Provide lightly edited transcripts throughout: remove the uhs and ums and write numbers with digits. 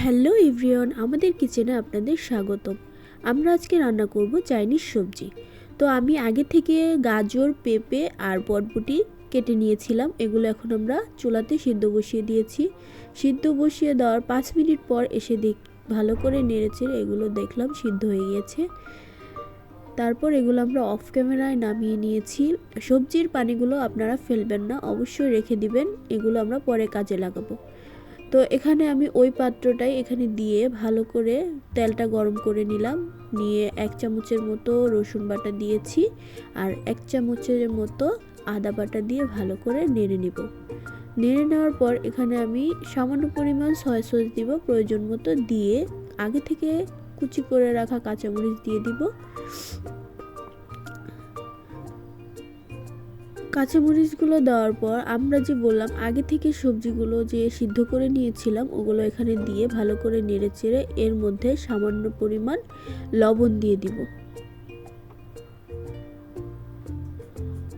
Hello everyone, আমাদের কিচেনে আপনাদের স্বাগতম। আমরা আজকে রান্না করব চাইনিজ সবজি। তো আমি আগে থেকে গাজর, পেঁপে আর বরবটি কেটে নিয়েছিলাম। এগুলো এখন আমরা চুলাতে সিদ্ধ বসিয়ে দিয়েছি। সিদ্ধ বসিয়ে দেওয়ার 5 মিনিট পর এসে ভালো করে নেড়েচেড়ে এগুলো দেখলাম সিদ্ধ হয়ে গিয়েছে। তারপর এগুলো আমরা অফ ক্যামেরায় নামিয়ে নিয়েছি। সবজির পানিগুলো আপনারা ফেলবেন না, অবশ্যই রেখে দিবেন, এগুলো আমরা পরে কাজে লাগাবো। তো এখানে আমি ওই পাত্রটাই এখানে দিয়ে ভালো করে তেলটা গরম করে নিলাম। নিয়ে 1 চামচের মতো রসুন বাটা দিয়েছি আর 1 চামচের মতো আদা বাটা দিয়ে ভালো করে নেড়ে নিব। নেড়ে নেওয়ার পর এখানে আমি সামান্য পরিমাণ সয়া সস দিব, প্রয়োজন মতো দিয়ে আগে থেকে কুচি করে রাখা কাঁচামরিচ দিয়ে দিব। কাঁচামরিচগুলো দেওয়ার পর আমরা যে বললাম আগে থেকে সবজিগুলো যে সিদ্ধ করে নিয়েছিলাম ওগুলো এখানে দিয়ে ভালো করে নেড়েচেড়ে এর মধ্যে সামান্য পরিমাণ লবণ দিয়ে দিব।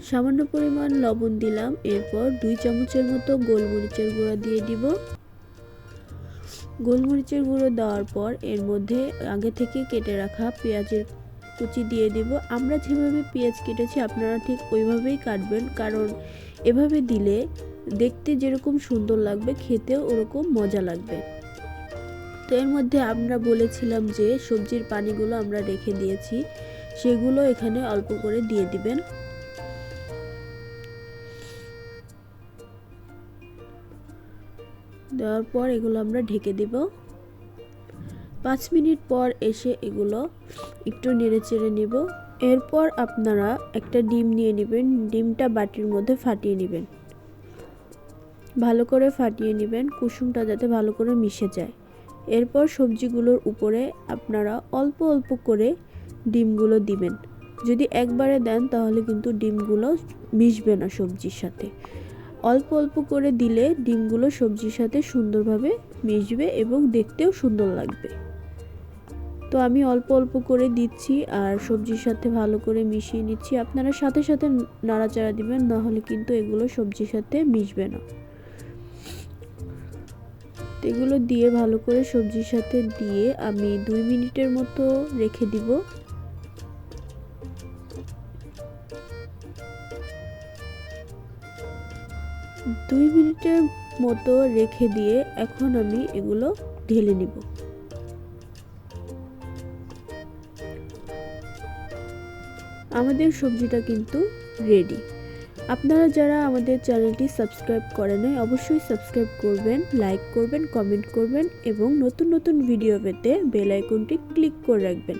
সামান্য পরিমাণ লবণ দিলাম। এরপর 2 চামচের মতো গোলমরিচের গুঁড়া দিয়ে দিব। গোলমরিচের গুঁড়ো দেওয়ার পর এর মধ্যে আগে থেকে কেটে রাখা পেঁয়াজের কুচি দিয়ে দিব। আমরা যেভাবে পেঁয়াজ কেটেছি আপনারা ঠিক ওইভাবেই কাটবেন, কারণ এভাবে দিলে দেখতে যেরকম সুন্দর লাগবে খেতেও ওরকম মজা লাগবে। তো এর মধ্যে আমরা বলেছিলাম যে সবজির পানিগুলো আমরা রেখে দিয়েছি, সেগুলো এখানে অল্প করে দিয়ে দিবেন। দেওয়ার পর এগুলো আমরা ঢেকে দিব। 5 মিনিট পর এসে এগুলো একটু নেড়েচেড়ে নেব। এরপর আপনারা একটা ডিম নিয়ে নেবেন, ডিমটা বাটির মধ্যে ফাটিয়ে নেবেন, ভালো করে ফাটিয়ে নেবেন, কুসুমটা যাতে ভালো করে মিশে যায়। এরপর সবজিগুলোর উপরে আপনারা অল্প অল্প করে ডিমগুলো দিবেন। যদি একবারে দেন তাহলে কিন্তু ডিমগুলো মিশবে না সবজির সাথে। অল্প অল্প করে দিলে ডিমগুলো সবজির সাথে সুন্দরভাবে মিশবে এবং দেখতেও সুন্দর লাগবে। তো আমি অল্প অল্প করে দিচ্ছি আর সবজির সাথে ভালো করে মিশিয়ে নিচ্ছি। আপনারা সাথে সাথে নাড়াচাড়া দিবেন, না হলে কিন্তু এগুলো সবজির সাথে মিশবে না। এগুলো দিয়ে ভালো করে সবজির সাথে দিয়ে আমি 2 মিনিটের মতো রেখে দিব। দুই মিনিটের মতো রেখে দিয়ে এখন আমি এগুলো ঢেলে নিব। আমাদের সবজিটা কিন্তু রেডি। আপনারা যারা আমাদের চ্যানেলটি সাবস্ক্রাইব করেন নাই অবশ্যই সাবস্ক্রাইব করবেন, লাইক করবেন, কমেন্ট করবেন এবং নতুন নতুন ভিডিও পেতে বেল আইকনটি ক্লিক করে রাখবেন।